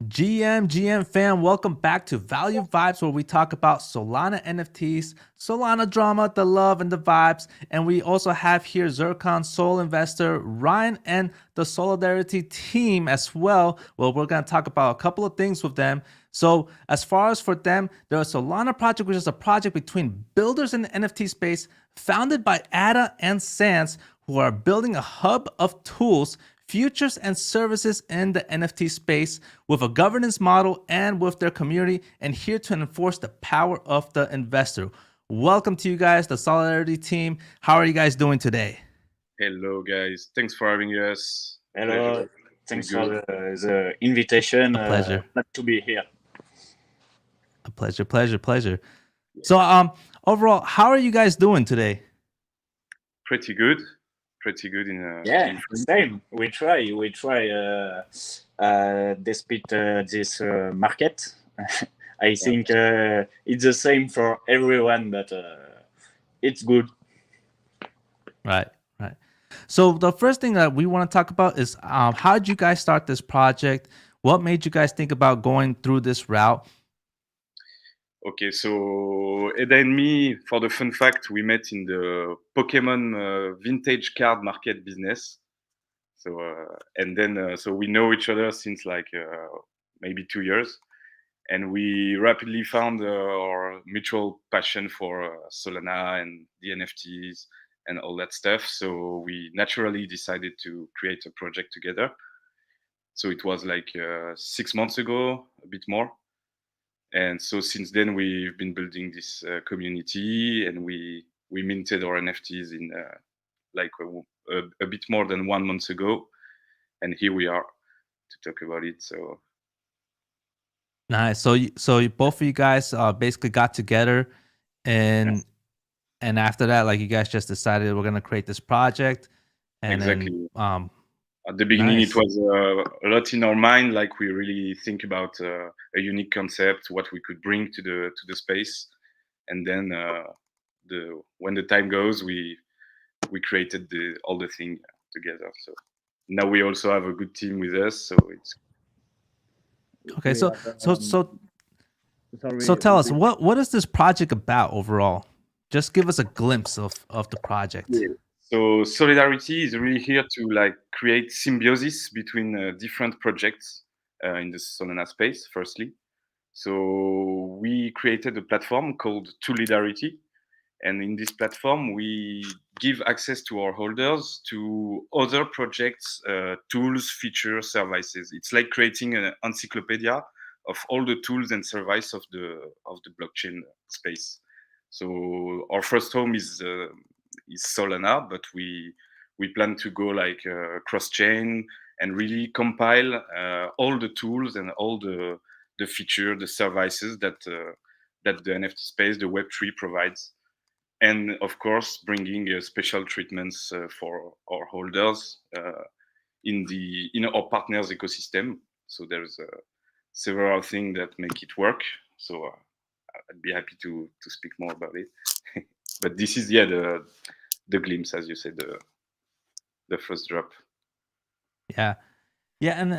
GM fam, welcome back to Value Vibes, where we talk about Solana NFTs, Solana drama, the love and the vibes. And we also have here Zircon, Soul Investor, Ryan, and the SolEddaRity Team as well. Well, we're going to talk about a couple of things with them. So as far as for them, the Solana project, which is a project between builders in the NFT space, founded by Ada and Sans, who are building a hub of tools, futures, and services in the NFT space with a governance model and with their community, and here to enforce the power of the investor. Welcome to you guys, the SolEddaRity Team. How are you guys doing today? Hello, guys. Thanks for having us. Hello. Pleasure. Thanks Good. for the invitation. A pleasure. Glad to be here. A pleasure. So, overall, how are you guys doing today? Pretty good. In Same. We try. Despite this market, I think it's the same for everyone, but it's good. Right. So the first thing that we want to talk about is how did you guys start this project? What made you guys think about going through this route? Okay, so Eda and me, for the fun fact, we met in the Pokemon vintage card market business. So and then so we know each other since like maybe 2 years, and we rapidly found our mutual passion for Solana and the NFTs and all that stuff. So we naturally decided to create a project together. So it was like 6 months ago, a bit more. And so since then we've been building this community, and we minted our NFTs in like a bit more than 1 month ago, and here we are to talk about it. So Nice. So both of you guys basically got together, and after that, like, you guys just decided we're gonna create this project, and exactly. then At the beginning, nice. it was a lot in our mind. Like we really think about a unique concept, what we could bring to the space, and then when the time goes, we created all the thing together. So now we also have a good team with us. So it's Okay. So tell us, what is this project about overall? Just give us a glimpse of the project. yeah. So SolEddaRity is really here to like create symbiosis between different projects in the Solana space. Firstly, so we created a platform called SolEddaRity, and in this platform we give access to our holders to other projects, tools, features, services. It's like creating an encyclopedia of all the tools and services of the blockchain space. So our first home is Solana, but we plan to go like cross chain and really compile all the tools and all the feature, the services that that the NFT space, the Web3 provides, and of course bringing special treatments for our holders in our partners ecosystem. So there's several things that make it work. So I'd be happy to speak more about it. But this is the glimpse, as you said, the first drop. Yeah. And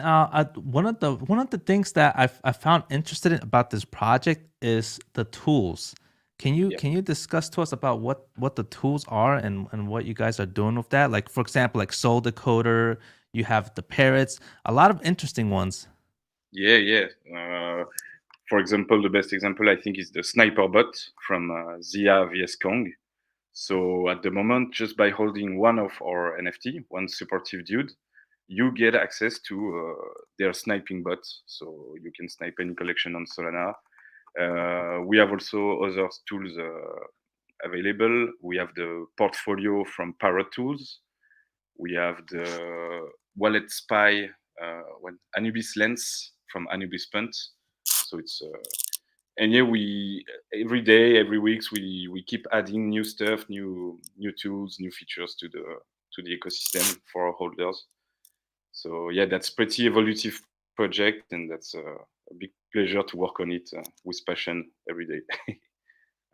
one of the things that I found interesting about this project is the tools. Can you discuss to us about what the tools are and what you guys are doing with that? Like, for example, like Soul Decoder, you have the parrots, a lot of interesting ones. Yeah. For example, the best example I think is the sniper bot from Zia vs Kong. So at the moment, just by holding one of our NFT, one supportive dude, you get access to their sniping bot. So you can snipe any collection on Solana. We have also other tools available. We have the portfolio from Parrot Tools. We have the wallet spy, Anubis Lens from Anubis Punt. So it's and yeah, we every day, every weeks, we keep adding new stuff, new tools, new features to the ecosystem for our holders. So yeah, that's pretty evolutive project, and that's a big pleasure to work on it with passion every day.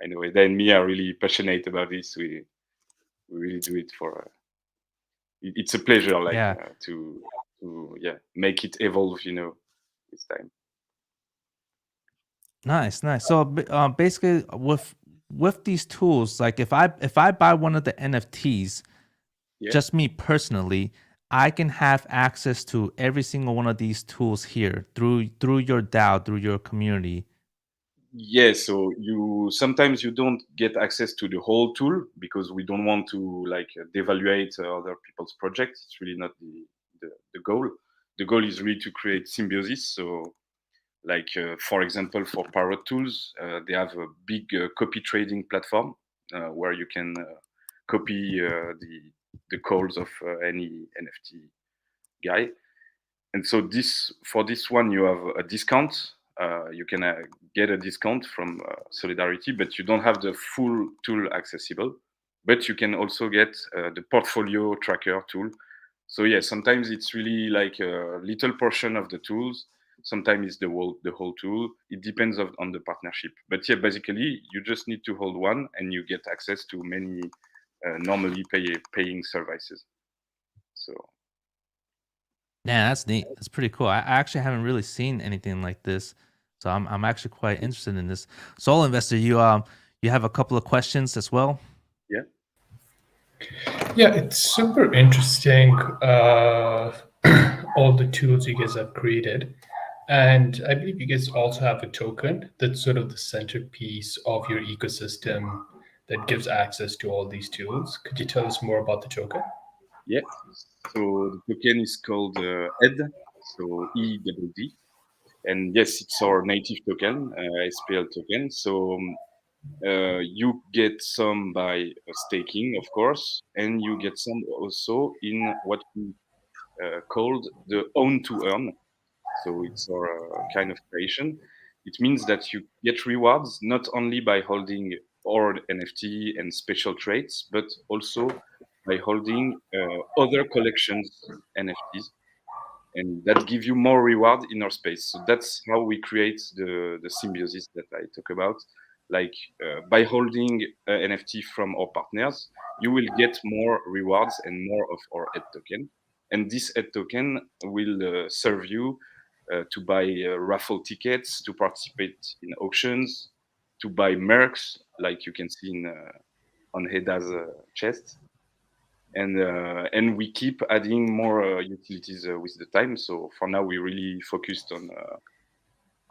I know Eda and me are really passionate about this. We really do it for. It's a pleasure, like Yeah. to make it evolve. this time. Nice. So basically, with these tools, like if I buy one of the NFTs, Yeah. just me personally, I can have access to every single one of these tools here through your DAO, through your community. Yeah, so sometimes you don't get access to the whole tool because we don't want to like devaluate other people's projects. It's really not the goal. The goal is really to create symbiosis. So, like for example, for Parrot Tools, they have a big copy trading platform where you can copy the calls of any NFT guy. And so for this one, you have a discount. You can get a discount from SolEddaRity, but you don't have the full tool accessible. But you can also get the portfolio tracker tool. So yeah, sometimes it's really like a little portion of the tools. Sometimes it's the whole tool. It depends on the partnership. But yeah, basically, you just need to hold one, and you get access to many normally paying services. So. Yeah, that's neat. That's pretty cool. I actually haven't really seen anything like this, so I'm actually quite interested in this. Soul Investor, you have a couple of questions as well. Yeah. Yeah, it's super interesting. All the tools you guys have created, and I believe you guys also have a token that's sort of the centerpiece of your ecosystem that gives access to all these tools. Could you tell us more about the token? Yeah, so the token is called Edd, so EDD, and yes, it's our native token, SPL token. So you get some by staking, of course, and you get some also in what we called the own to earn. So it's our kind of creation. It means that you get rewards not only by holding our NFT and special traits, but also by holding other collections NFTs, and that give you more reward in our space. So that's how we create the symbiosis that I talk about. Like by holding NFT from our partners, you will get more rewards and more of our Edd token. And this Edd token will serve you to buy raffle tickets, to participate in auctions, to buy mercs, like you can see on Hedda's chest. And we keep adding more utilities with the time. So for now, we really focused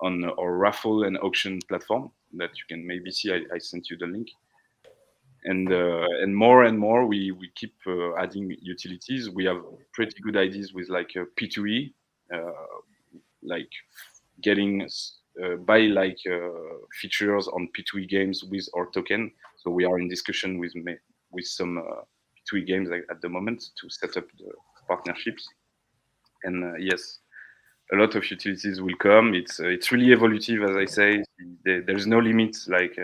on our raffle and auction platform that you can maybe see. I sent you the link. And more we keep adding utilities. We have pretty good ideas with like P2E, like getting buy like features on P2E games with our token. So we are in discussion with some P2E games at the moment to set up the partnerships. And yes, a lot of utilities will come. It's really evolutive, as I say. There's no limit, like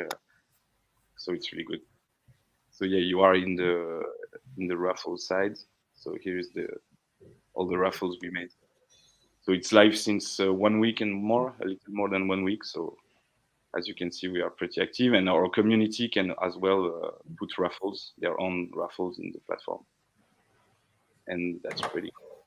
so it's really good. So yeah, you are in the raffle side. So here's all the raffles we made. So it's live since 1 week and more, a little more than 1 week. So as you can see, we are pretty active, and our community can as well put raffles, their own raffles in the platform. And that's pretty cool.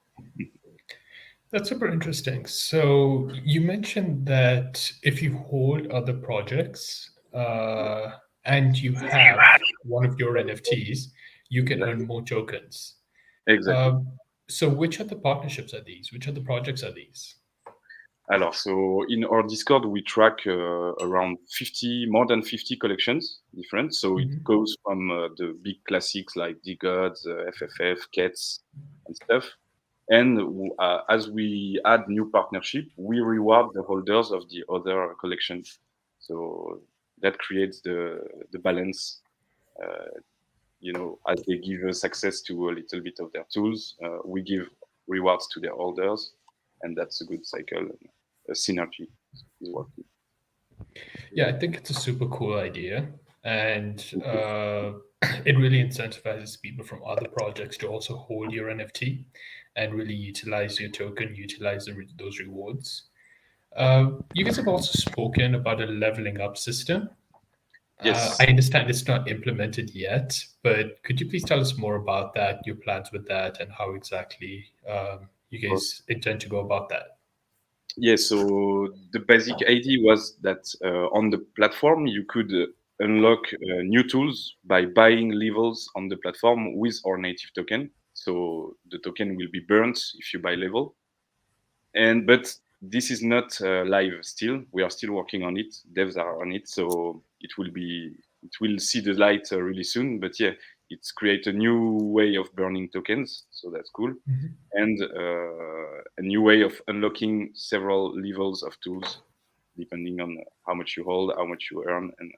That's super interesting. So you mentioned that if you hold other projects and you have one of your NFTs, you can earn more tokens. Exactly. So which are the partnerships are these? Which are the projects are these? Alors, so in our Discord, we track around more than 50 collections different. So it goes from the big classics like The Gods, FFF, Cats, and stuff. And as we add new partnership, we reward the holders of the other collections. So that creates the balance. As they give us access to a little bit of their tools, we give rewards to their holders, and that's a good cycle. A synergy is working. Yeah, I think it's a super cool idea, and it really incentivizes people from other projects to also hold your NFT and really utilize your token, utilize those rewards. You guys have also spoken about a leveling up system. Yes. I understand it's not implemented yet, but could you please tell us more about that, your plans with that, and how exactly you guys intend to go about that? Yeah, so the basic idea was that on the platform you could unlock new tools by buying levels on the platform with our native token. So the token will be burnt if you buy level. And but this is not live still. We are still working on it. Devs are on it, so it will see the light really soon. But yeah, it's create a new way of burning tokens, so that's cool, and a new way of unlocking several levels of tools depending on how much you hold, how much you earn, and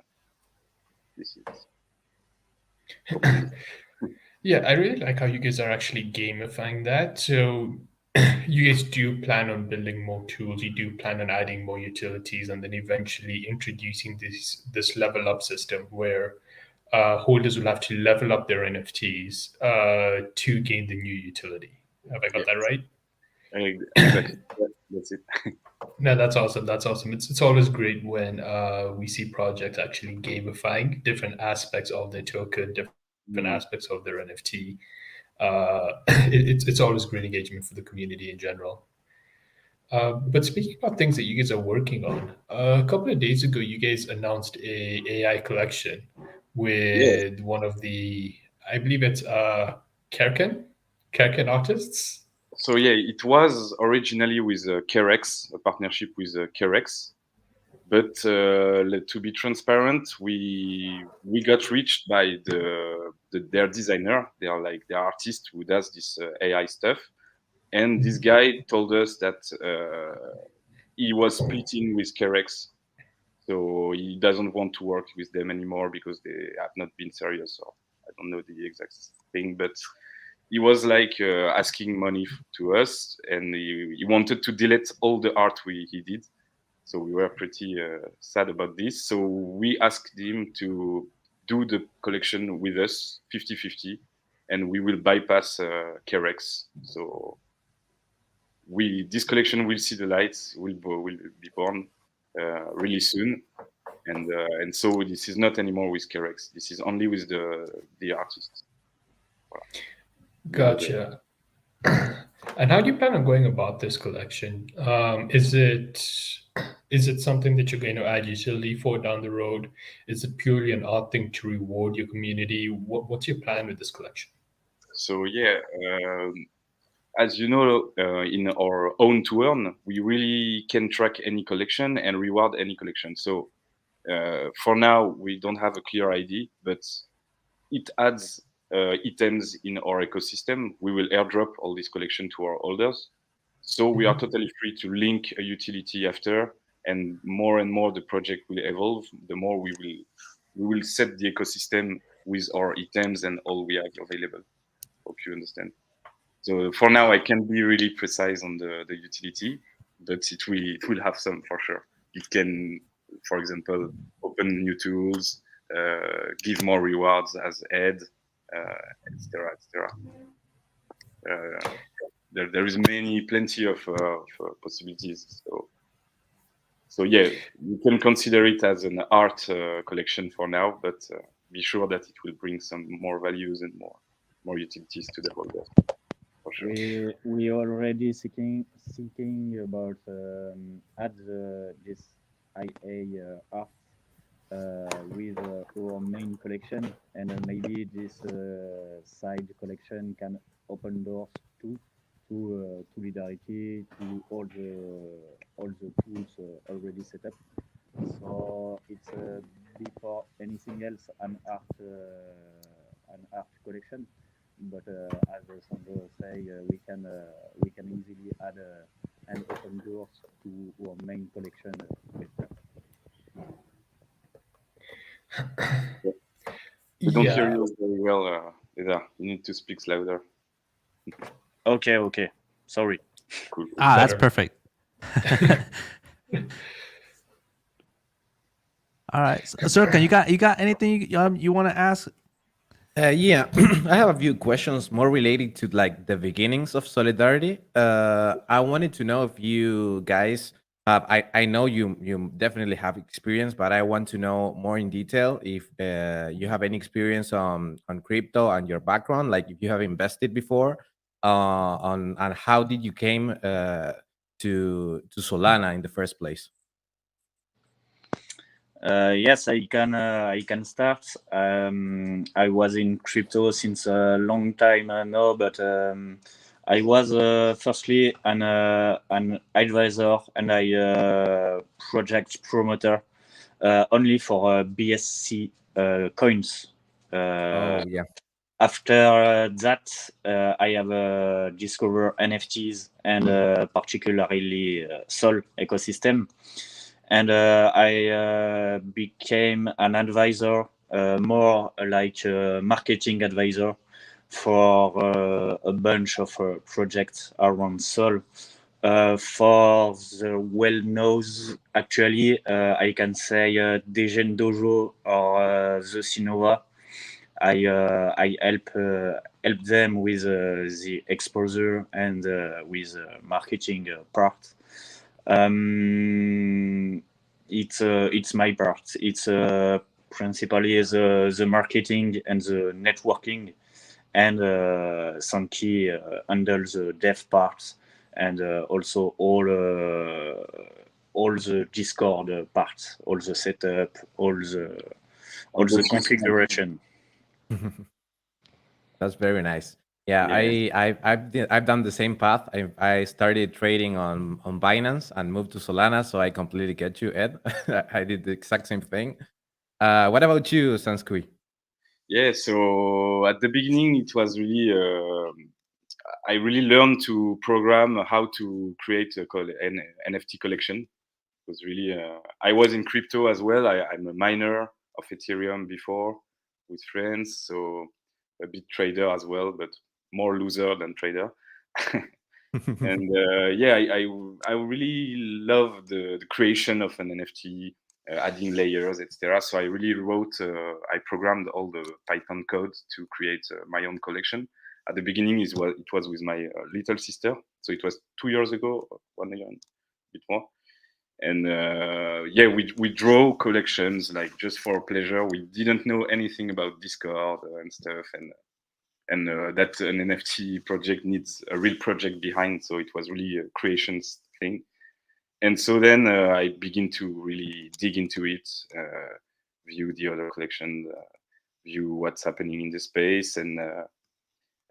this is open. Yeah, I really like how you guys are actually gamifying that. So you guys do plan on building more tools, you do plan on adding more utilities, and then eventually introducing this level up system where holders will have to level up their NFTs to gain the new utility. Have I got that right? Exactly. Yeah, that's it. No, that's awesome. That's awesome. It's always great when we see projects actually gamifying different aspects of their token, different aspects of their NFT. It's always great engagement for the community in general. But speaking about things that you guys are working on, a couple of days ago, you guys announced a AI collection Yeah. with one of the, I believe it's Kerken artists. So yeah, it was originally with Kerex, a partnership with Kerex. But to be transparent, we got reached by their designer. They are like the artist who does this AI stuff, and this guy told us that he was splitting with Kerex, so he doesn't want to work with them anymore because they have not been serious. Or I don't know the exact thing, but he was like asking money to us, and he wanted to delete all the art he did. So we were pretty sad about this. So we asked him to do the collection with us 50-50, and we will bypass Kerex. So this collection will see the lights, will be born really soon. And so this is not anymore with Kerex. This is only with the artists. Gotcha. And how do you plan on going about this collection? Is it something that you're going to add utility for down the road? Is it purely an art thing to reward your community? What's your plan with this collection? So yeah, as you know, in our own to earn, we really can track any collection and reward any collection. So for now, we don't have a clear ID, but it adds items in our ecosystem. We will airdrop all this collection to our holders. So we are totally free to link a utility after, and more the project will evolve. The more we will set the ecosystem with our items and all we have available. Hope you understand. So for now, I can't be really precise on the utility, but it will have some for sure. It can, for example, open new tools, give more rewards as Edd, etc., etc. There is plenty of possibilities. So yeah, you can consider it as an art collection for now, but be sure that it will bring some more values and more utilities to the holders. For sure. We already thinking about add this IA art with our main collection, and maybe this side collection can open doors to SolEddaRity, to all the tools already set up. So it's before anything else an art collection. But as Sandro say, we can easily add and open doors to our main collection with that. We don't hear you very well, Eda. You need to speak louder. Okay. Sorry. Cool. That's perfect. All right, Zerkan, you got anything you want to ask? Yeah, I have a few questions more related to like the beginnings of SolEddaRity. I wanted to know if you guys have. I know you definitely have experience, but I want to know more in detail if you have any experience on crypto and your background, like if you have invested before, on how did you came to Solana in the first place? Yes, I can start. I was in crypto since a long time now, but I was firstly an advisor and I project promoter only for BSC coins. Oh yeah. After that, I have discovered NFTs and particularly Sol ecosystem. And I became an advisor, more like a marketing advisor for a bunch of projects around Sol. For the well-known, actually, I can say Degen Dojo or the Sinova. I help them with the exposure and with marketing part. It's my part. It's principally the marketing and the networking, and Sankey handles the dev parts and also all the Discord parts, all the setup, all the configuration. That's very nice. Yeah, I've done the same path. I started trading on Binance and moved to Solana, so I completely get you, Ed. I did the exact same thing. What about you, Sanskui? Yeah, so at the beginning, it was really, I really learned to program how to create an NFT collection. It was really, I was in crypto as well. I'm a miner of Ethereum before with friends, so a bit trader as well, but more loser than trader. And yeah, I really love the creation of an NFT, adding layers, etc. So I really wrote, I programmed all the Python code to create my own collection. At the beginning, it was with my little sister, so it was 2 years ago, 1 year and a bit more. And yeah, we draw collections like just for pleasure. We didn't know anything about Discord and stuff, and that an NFT project needs a real project behind. So it was really a creations thing. And so then I begin to really dig into it, view the other collection, view what's happening in the space, and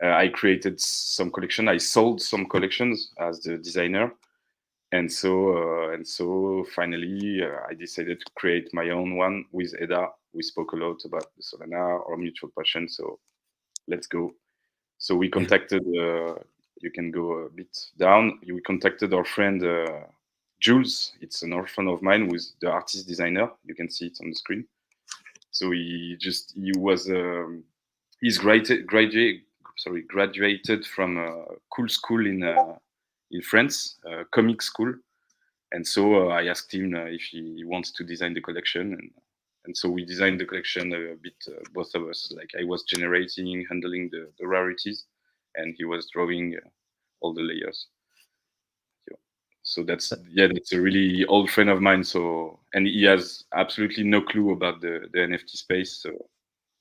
I created some collection. I sold some collections as the designer, and so finally I decided to create my own one with Edda. We spoke a lot about the Solana, our mutual passion. So let's go. So we contacted, you can go a bit down. We contacted our friend Jules. It's an orphan of mine who's the artist designer. You can see it on the screen. So he's graduated from a cool school in France, comic school. And so I asked him if he wants to design the collection, and so we designed the collection a bit, both of us. Like I was generating, handling the rarities, and he was drawing all the layers. So that's a really old friend of mine. So, and he has absolutely no clue about the NFT space. So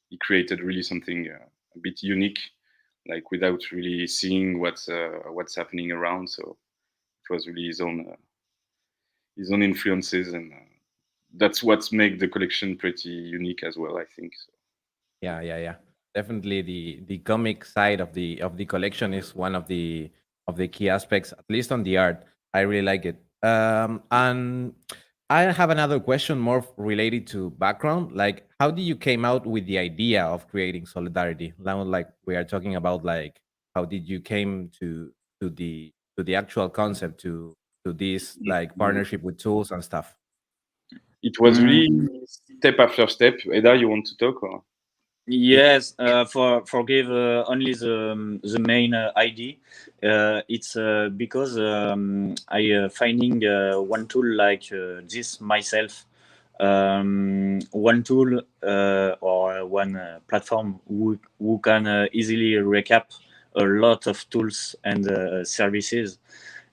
he created really something a bit unique, like without really seeing what's happening around. So it was really his own influences, and that's what's make the collection pretty unique as well, I think. So. Yeah. Definitely, the comic side of the collection is one of the key aspects, at least on the art. I really like it. And I have another question more related to background. Like, how did you came out with the idea of creating SolEddaRity? Now, like we are talking about, like how did you came to the actual concept to this like partnership with tools and stuff? It was really step after step. Eda, you want to talk? Or? Yes, forgive only the main idea. It's because I finding one tool like this myself. One tool or one platform who can easily recap a lot of tools and services.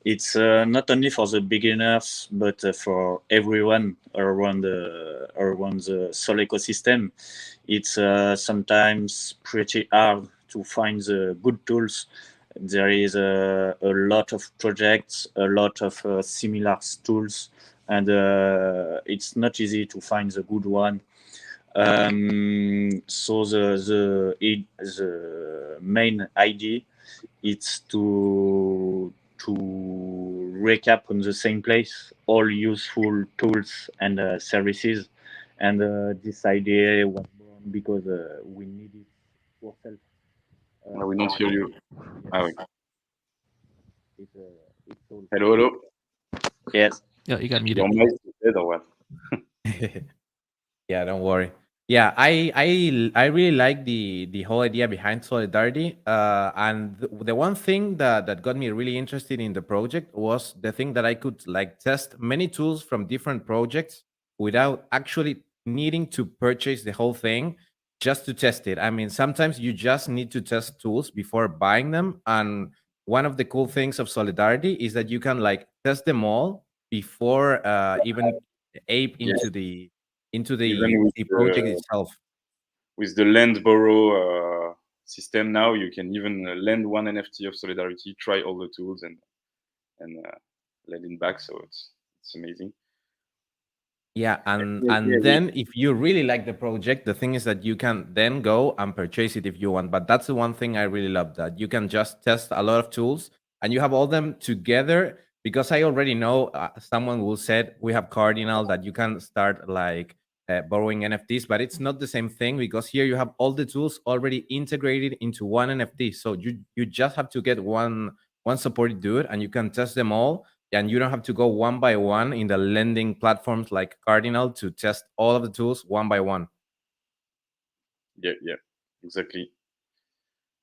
It's not only for the beginners, but for everyone around the Sol ecosystem. It's sometimes pretty hard to find the good tools There is a lot of projects, a lot of similar tools, and it's not easy to find the good one. So the main idea is to recap on the same place all useful tools and services, and this idea was born because we need it ourselves. We don't hear you. Ah, oui. It's, it's all. Hello, hello. Yes. Yeah, you got muted. Your mic is dead or what? Yeah, don't worry. Yeah, I really like the whole idea behind SolEddaRity. And the one thing that got me really interested in the project was the thing that I could like test many tools from different projects without actually needing to purchase the whole thing just to test it. I mean, sometimes you just need to test tools before buying them. And one of the cool things of SolEddaRity is that you can like test them all before even ape Yes. into Even the project itself. with the lend borrow system now, you can even lend one NFT of SolEddaRity, try all the tools, and lend it back. So it's amazing. Yeah, Yeah, and then if you really like the project, the thing is that you can then go and purchase it if you want. But that's the one thing I really love, that you can just test a lot of tools and you have all them together. Because I already know someone will said we have Cardinal that you can start like borrowing NFTs, but it's not the same thing because here you have all the tools already integrated into one NFT. So you just have to get one supported dude and you can test them all, and you don't have to go one by one in the lending platforms like Cardinal to test all of the tools one by one. yeah, exactly.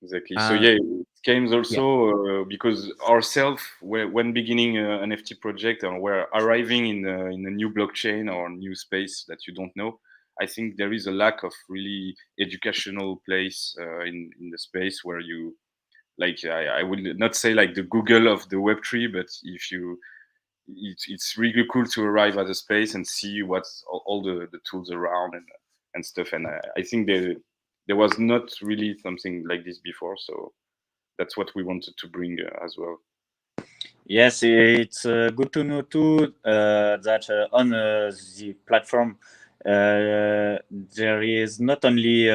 So Uh, yeah, it came yeah, also because ourselves, when beginning an NFT project and we're arriving in a new blockchain or new space that you don't know, I think there is a lack of really educational place in the space where you like. I would not say like the Google of the Web3, but if you it's really cool to arrive at a space and see what's all the tools around and stuff. And I think there was not really something like this before, so that's what we wanted to bring as well. Yes, it's good to know too that on the platform there is not only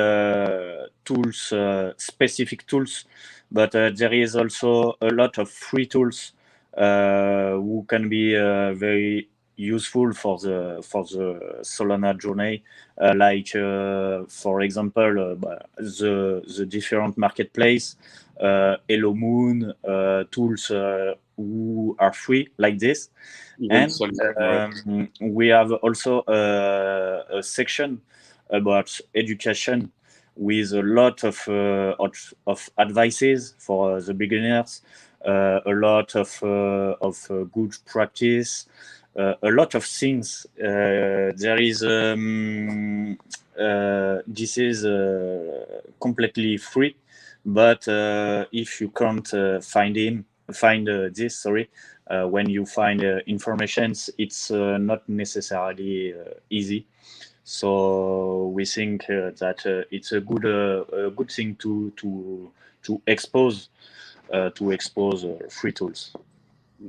tools, specific tools, but there is also a lot of free tools who can be very useful for the Solana journey. Like for example, the different marketplace, Hello Moon tools who are free like this. Even And Solana, we have also a section about education with a lot of advices for the beginners, a lot of good practice, a lot of things. There is this is completely free, but if you can't find this, sorry, when you find information, it's not necessarily easy. So we think that it's a good thing to expose free tools.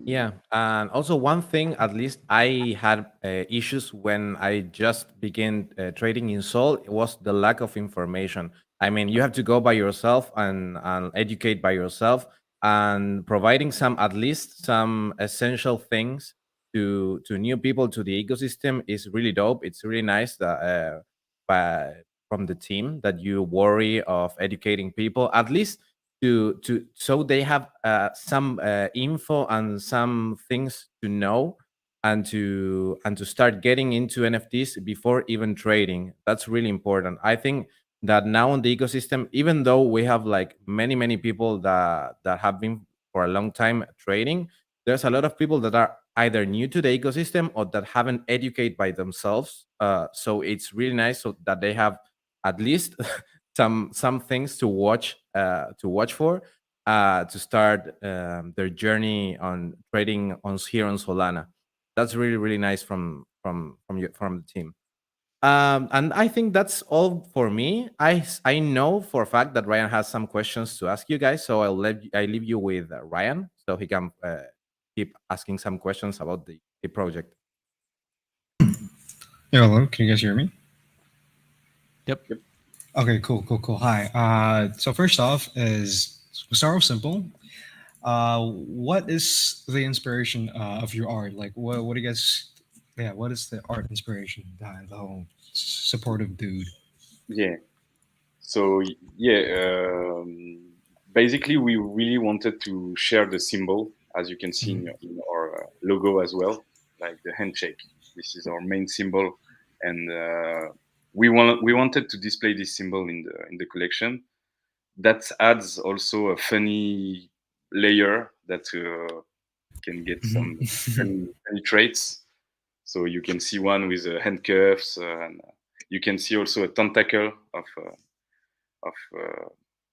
yeah. And also one thing, at least I had issues when I just began trading in Sol, was the lack of information. I mean, you have to go by yourself and educate by yourself, and providing some, at least some essential things to new people to the ecosystem is really dope. It's really nice that from the team that you worry of educating people, at least to so they have some info and some things to know, and to start getting into NFTs before even trading. That's really important. I think that now in the ecosystem, even though we have like many people that have been for a long time trading, there's a lot of people that are either new to the ecosystem or that haven't educated by themselves. So it's really nice so that they have at least some things to watch for to start their journey on trading on here on Solana. That's really nice from the team. And I think that's all for me. I know for a fact that Ryan has some questions to ask you guys, so I leave you with Ryan, so he can keep asking some questions about the project. Yeah, hello. Can you guys hear me? Yep. Okay, cool. Hi. So first off is we'll start off simple. What is the inspiration of your art? Like, what do you guys? Yeah, what is the art inspiration behind the whole supportive dude? Yeah. So basically we really wanted to share the symbol, as you can see in our logo as well, like the handshake. This is our main symbol, and we wanted to display this symbol in the collection. That adds also a funny layer that can get some funny traits. So you can see one with handcuffs, and you can see also a tentacle of.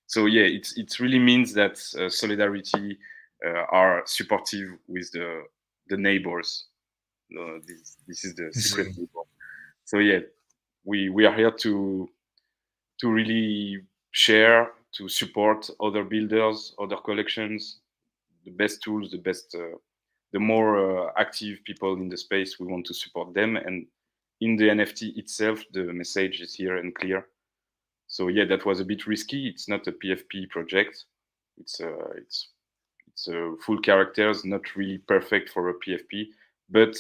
So yeah, it really means that SolEddaRity are supportive with the neighbors. This is the secret neighbor. So yeah, we are here to really share, to support other builders, other collections, the best tools, the more active people in the space. We want to support them, and in the NFT itself, the message is here and clear. So yeah, that was a bit risky. It's not a PFP project. It's full characters, not really perfect for a PFP. But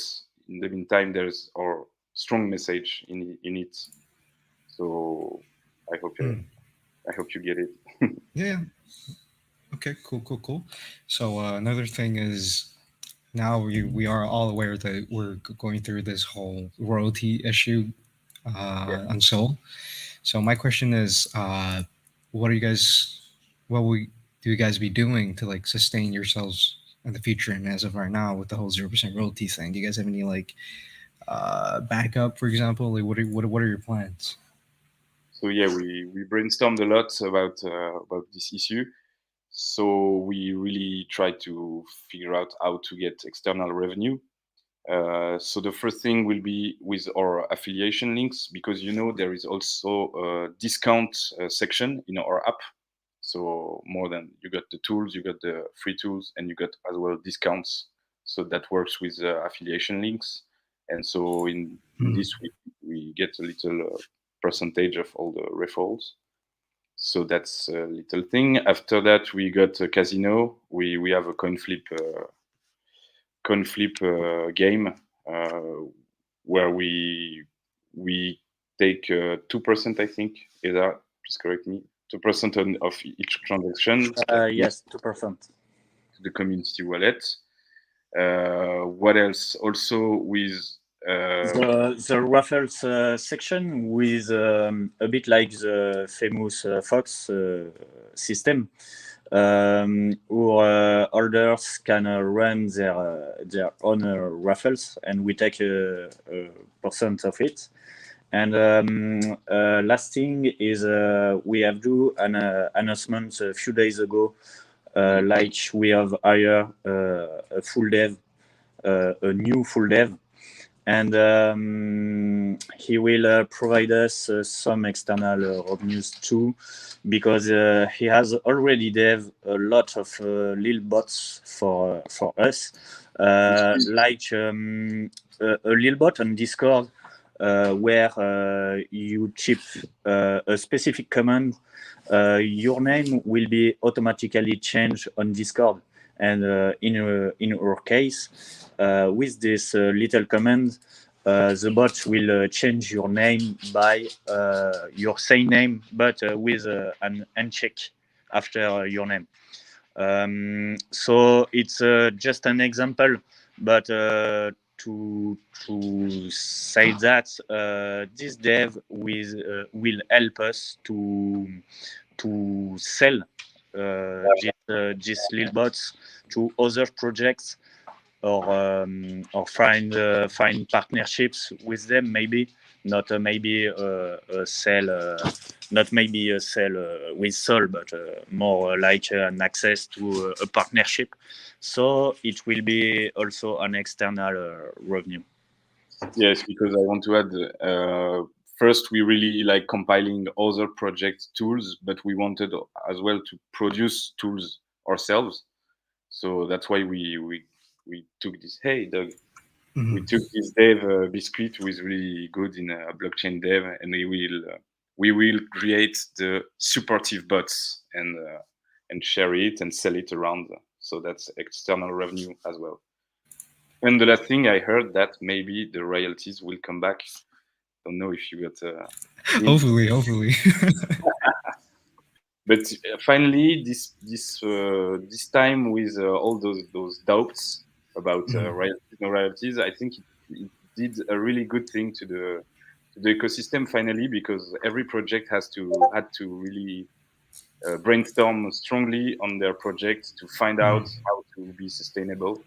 in the meantime, there's our strong message in it. So I hope you get it. Yeah. Okay. Cool. So another thing is now we are all aware that we're going through this whole royalty issue on Soul. So my question is, what are you guys? What will do you guys be doing to like sustain yourselves in the future? And as of right now, with the whole 0% royalty thing, do you guys have any like backup, for example? Like, what are your plans? So yeah, we brainstormed a lot about this issue. So we really tried to figure out how to get external revenue. So the first thing will be with our affiliation links, because there is also a discount section in our app. So more than you got the tools, you got the free tools, and you got as well discounts. So that works with affiliation links. And so in this we get a little percentage of all the referrals. So that's a little thing. After that, we got a casino. We have a coin flip game where we take 2%, I think. Eda, please correct me. 2% of each transaction. Yes, 2%. To the community wallet. What else? Also with the raffles section with a bit like the famous Fox system, where holders can run their own raffles, and we take a percent of it. And last thing is we have do an announcement a few days ago, like we have hired a full dev, a new full dev, and he will provide us some external revenues too, because he has already dev a lot of little bots for us, like a little bot on Discord where you chip a specific command, your name will be automatically changed on Discord. And in our case, with this little command, the bot will change your name by your same name, but with an uncheck after your name. So it's just an example, but to say that this dev will help us to sell these little bots to other projects, or find partnerships with them. Maybe not maybe a sell, not maybe a sell with Sol, but more like an access to a partnership. So it will be also an external revenue. Yes, because I want to add, first we really like compiling other project tools, but we wanted as well to produce tools ourselves. So that's why we took this. Hey, Doug. We took this dev biscuit who is really good in blockchain dev, and we will create the supportive bots and share it and sell it around. So that's external revenue as well. And the last thing I heard that maybe the royalties will come back. Don't know if you got. Hopefully. But finally, this time with all those doubts about royalties, no royalties, I think it did a really good thing to the ecosystem finally, because every project had to really brainstorm strongly on their project to find out how to be sustainable.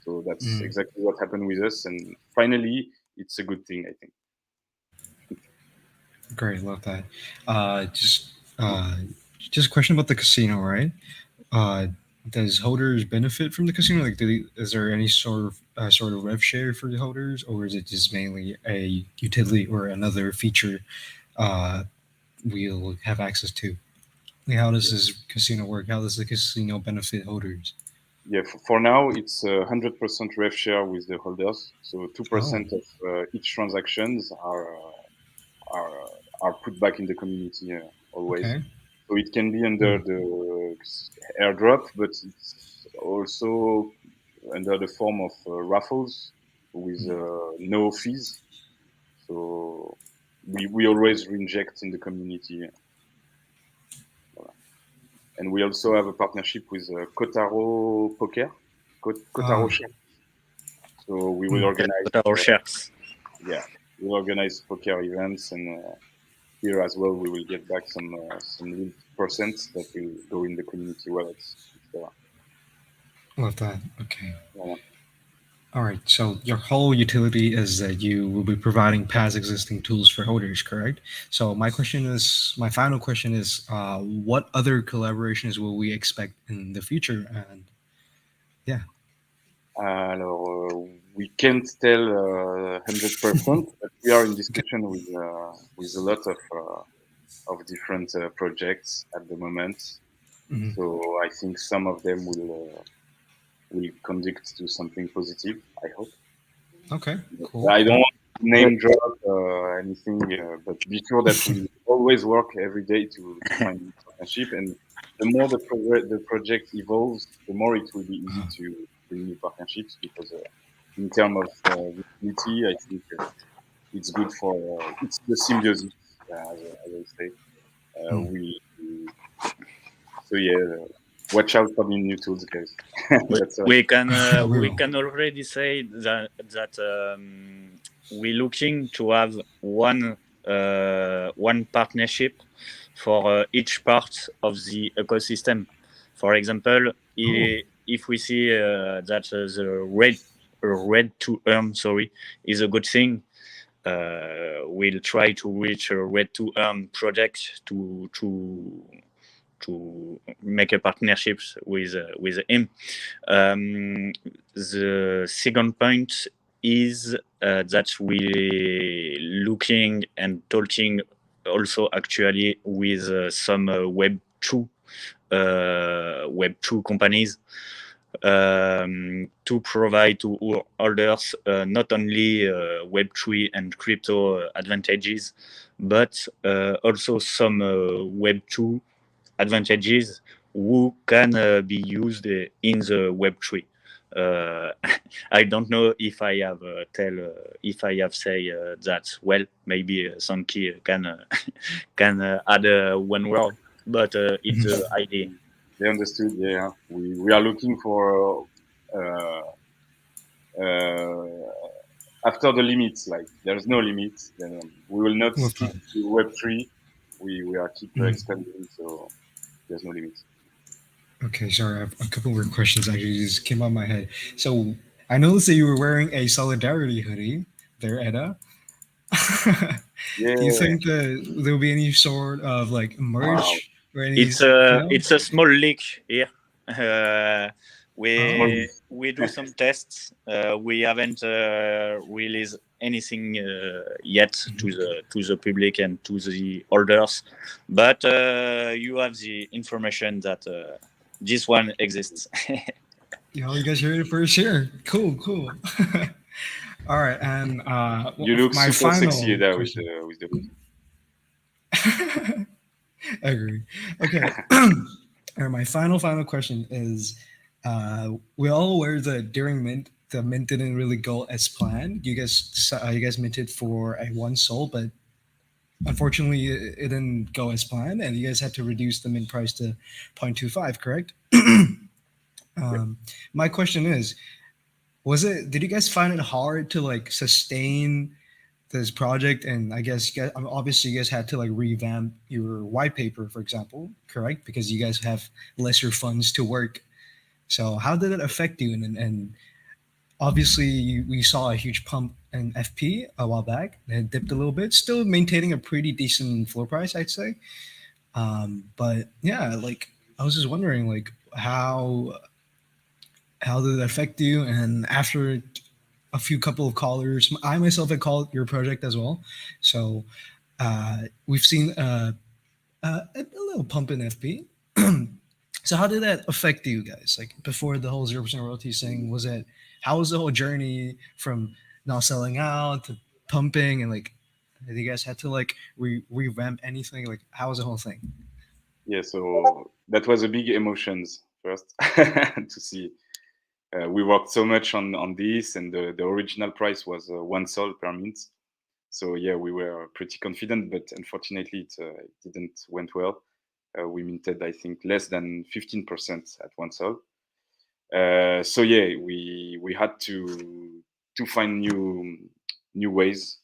So that's exactly what happened with us, and finally, it's a good thing, I think. Great, love that. Just a question about the casino, right? Does holders benefit from the casino? Like, is there any sort of rev share for the holders, or is it just mainly a utility or another feature we'll have access to? Like, how does this casino work? How does the casino benefit holders? Yeah, for now it's 100% rev share with the holders. So 2% of each transactions are put back in the community always. Okay. So it can be under the airdrop, but it's also under the form of raffles with no fees. So we always reinject in the community. And we also have a partnership with Kotaro Poker, Kotaro Shares. So we will organize Kotaro Shares. Yeah, we'll organize poker events, and here as well we will get back some little percent that will go in the community wallets. Love that. Okay. Yeah. All right. So your whole utility is that you will be providing past existing tools for holders, correct? So my final question is, what other collaborations will we expect in the future? And yeah. We can't tell 100%, but we are in discussion with a lot of different projects at the moment. So I think some of them will conduct to something positive, I hope. Okay, cool. I don't want to name drop anything, but be sure that we always work every day to find partnership. And the more the project evolves, the more it will be easy to bring new partnerships, because in terms of visibility, I think it's good for it's the symbiosis, as I say. So yeah. Watch out for the new tools, guys. we can already say that we're looking to have one partnership for each part of the ecosystem. For example, if we see that the red to earn is a good thing, we'll try to reach a red to earn project to make a partnership with him. The second point is that we looking and talking also actually with some Web 2 companies to provide to our holders not only Web 3 and crypto advantages, but also some Web 2 advantages who can be used in the Web3. I don't know if I have say that well. Maybe Sanki can add one word, but it's the idea. They understood. Yeah, we are looking for after the limits. Like there's no limits. Then we will not stick to Web3. We are keep expanding. So. There's no limits. Okay, sorry. I have a couple more questions actually just came out of my head. So I noticed that you were wearing a SolEddaRity hoodie there, Edda. Yeah. Do you think that there will be any sort of like merch or any? It's a small leak here. We do some tests. We haven't released anything yet to the public and to the holders, but you have the information that this one exists. Yo, you guys heard it first here. Cool. All right, and You look my super final sexy there with question. the I agree. Okay. All right, my final question is, we all aware that during mint, the mint didn't really go as planned. You guys minted for a 1 sol, but unfortunately it didn't go as planned, and you guys had to reduce the mint price to 0.25, correct? My question is, did you guys find it hard to like sustain this project? And I guess obviously you guys had to like revamp your white paper, for example, correct? Because you guys have lesser funds to work. So how did it affect you? And obviously we saw a huge pump in FP a while back, and it dipped a little bit, still maintaining a pretty decent floor price, I'd say. But yeah, like I was just wondering, like how did it affect you? And after a couple of callers, I myself had called your project as well, so we've seen a little pump in FP. So how did that affect you guys? Like before the whole 0% royalty thing, how was the whole journey from not selling out to pumping, and like did you guys had to like revamp anything? Like how was the whole thing? Yeah, so that was a big emotions first to see. We worked so much on this, and the original price was 1 sol per mint. So yeah, we were pretty confident, but unfortunately it didn't went well. We minted, I think, less than 15% at 1 sol. So yeah, we had to find new ways.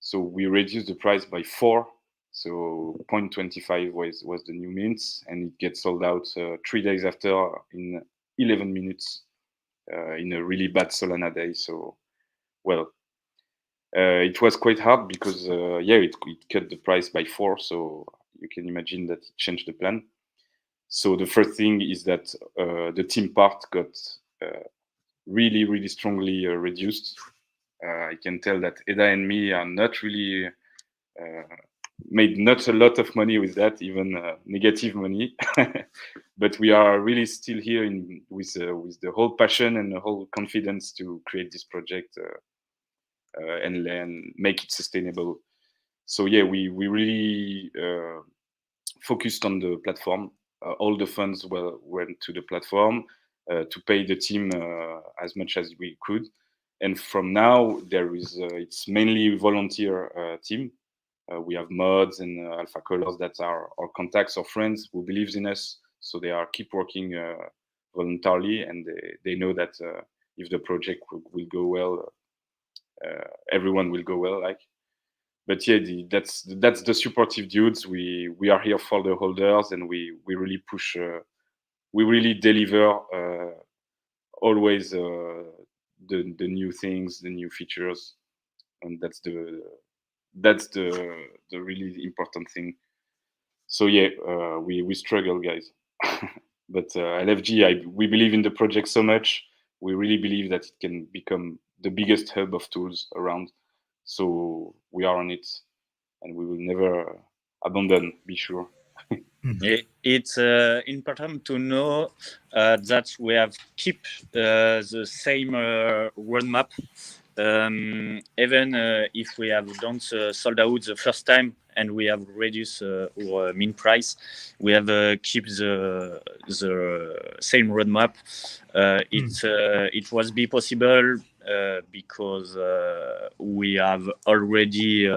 So we reduced the price by 4. So 0.25 was the new mint, and it gets sold out 3 days after in 11 minutes in a really bad Solana day. So, well, it was quite hard because it cut the price by 4. So you can imagine that it changed the plan. So the first thing is that the team part got really, really strongly reduced. I can tell that Edda and me are not really made not a lot of money with that, even negative money. But we are really still here with the whole passion and the whole confidence to create this project and make it sustainable. So yeah, we really focused on the platform. All the funds went to the platform to pay the team as much as we could. And from now, it's mainly volunteer team. We have mods and alpha colors that are our contacts or friends who believes in us. So they keep working voluntarily, and they know that if the project will go well, everyone will go well. But yeah, that's the supportive dudes. We are here for the holders, and we really push. We really deliver always the new things, the new features, and that's the really important thing. So yeah, we struggle, guys. But LFG, we believe in the project so much. We really believe that it can become the biggest hub of tools around. So we are on it, and we will never abandon. Be sure. It's important to know that we have keep the same roadmap. Even if we have don't sold out the first time and we have reduced our min price, we have keep the same roadmap. It was be possible because we have already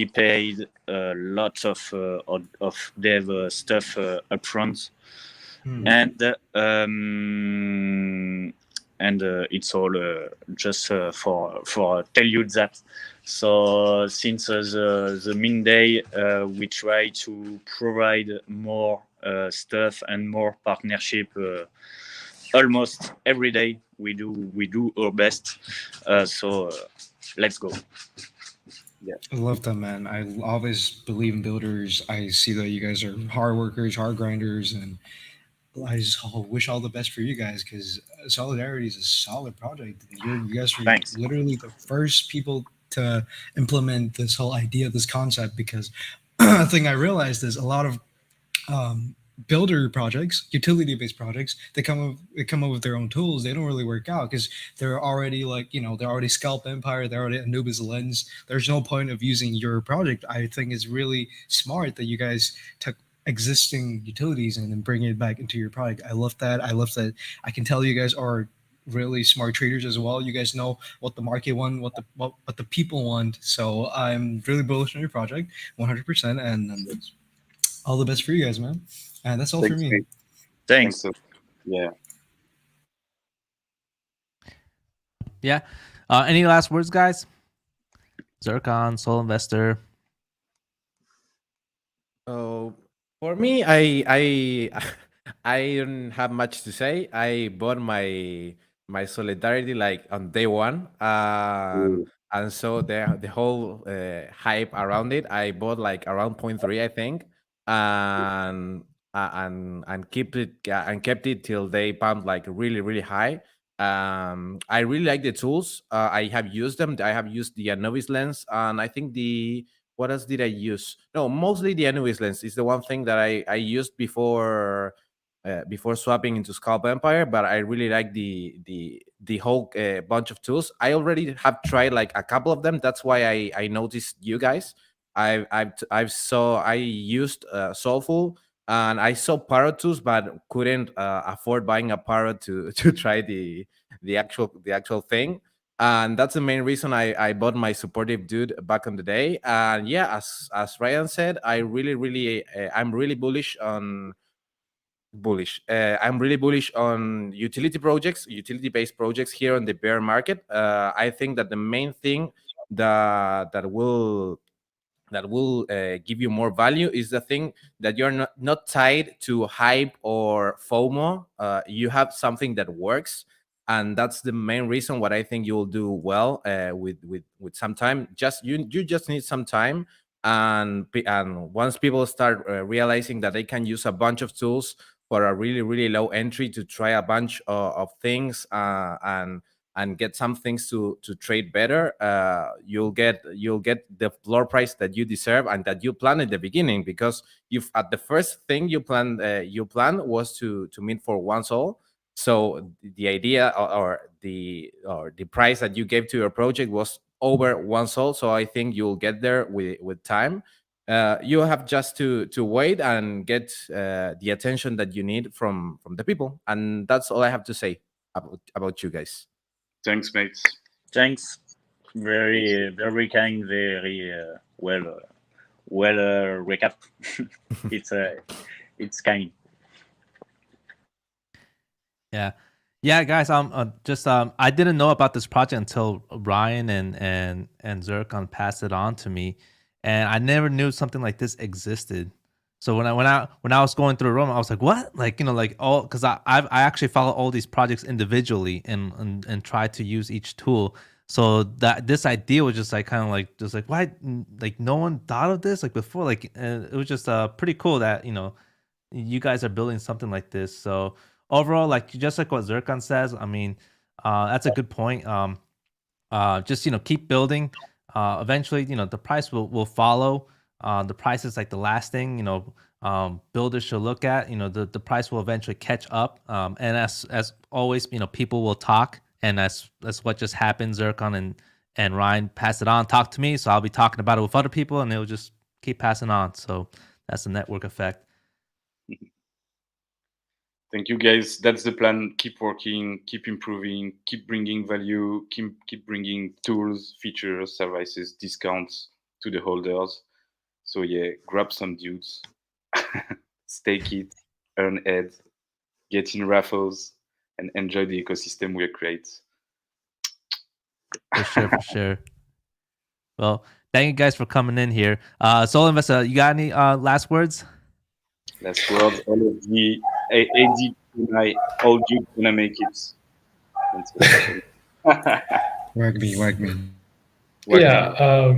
paid a lot of dev stuff upfront, and it's all just for tell you that. So since the min day, we try to provide more stuff and more partnership almost every day. We do our best. So let's go. Yeah, I love that, man. I always believe in builders. I see that you guys are hard workers, hard grinders, and I just wish all the best for you guys, because SolEddaRity is a solid project. You guys are Thanks. literally the first people to implement this whole idea, this concept, because a thing I realized is a lot of builder projects, utility-based projects, they come up with their own tools. They don't really work out because they're already they're already Scalp Empire, they're already Anubis Lens. There's no point of using your project. I think it's really smart that you guys took existing utilities and then bring it back into your product. I love that. I love that. I can tell you guys are really smart traders as well. You guys know what the market want, what the people want. So I'm really bullish on your project, 100%, and all the best for you guys, man. And that's all for Thanks, me. mate. Thanks. So, yeah. Yeah. Any last words, guys? Zircon, Soul Investor. So for me, I I don't have much to say. I bought my SolEddaRity like on day one, and so the whole hype around it, I bought like around 0.3, I think, and and kept it till they pumped like really high. I really like the tools. I have used them. I have used the Anubis lens, and I think the what else did I use? No, mostly the Anubis lens is the one thing that I used before swapping into Scalp Empire. But I really like the whole bunch of tools. I already have tried like a couple of them. That's why I noticed you guys. I used Soulful, and I saw Parrot tools, but couldn't afford buying a Parrot to to try the actual thing, and that's the main reason I bought my supportive dude back on the day. And yeah, as Ryan said, I'm really bullish on utility based projects here on the bear market. I think that the main thing that will give you more value is the thing that you're not tied to hype or FOMO. You have something that works, and that's the main reason what I think you will do well with some time. You just need some time, and once people start realizing that they can use a bunch of tools for a really low entry to try a bunch of things, and get some things to trade better, you'll get the floor price that you deserve and that you planned at the beginning, because you've at the first thing you planned was to mint for one sol. So the idea or the price that you gave to your project was over one sol. So I think you'll get there with time. You have just to wait and get the attention that you need from the people, and that's all I have to say about you guys. Thanks, mates. Thanks. Very kind. Very well recap. It's kind. Yeah, guys. I didn't know about this project until Ryan and Zircon passed it on to me, and I never knew something like this existed. So when I was going through the room, I was like, "What?" Like all because I actually follow all these projects individually and try to use each tool. So that this idea was just like kind of like why like no one thought of this like before, like it was just pretty cool that you guys are building something like this. So overall, like just like what Zircon says, I mean, that's a good point. Just keep building. Eventually, the price will follow. The price is like the last thing builders should look at. The price will eventually catch up. And as always, people will talk, and that's what just happened. Zircon and Ryan passed it on, talk to me, so I'll be talking about it with other people, and they'll just keep passing on. So that's the network effect. Thank you, guys. That's the plan. Keep working, keep improving, keep bringing value, keep bringing tools, features, services, discounts to the holders. So yeah, grab some dudes, stake it, earn Edd, get in raffles, and enjoy the ecosystem we create. For sure. Well, thank you guys for coming in here. Soul Investor, you got any last words? Last word, all of the AD tonight, all dudes gonna make it. Wag me. Yeah.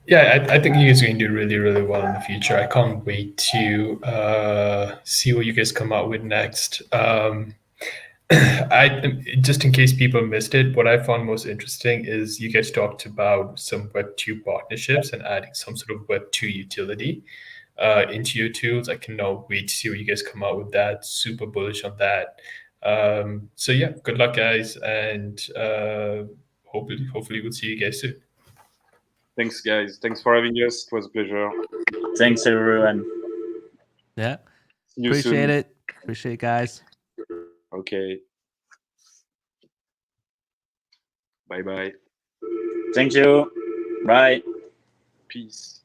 Yeah, I think you guys are going to do really, really well in the future. I can't wait to see what you guys come out with next. Just in case people missed it, what I found most interesting is you guys talked about some Web2 partnerships and adding some sort of Web2 utility into your tools. I cannot wait to see what you guys come out with that. Super bullish on that. So yeah, good luck, guys, and hopefully we'll see you guys soon. Thanks, guys. Thanks for having us. It was a pleasure. Thanks, everyone. Yeah. See you Appreciate soon. it. Appreciate it, guys. Okay. Bye-bye. Thank you. Bye. Peace.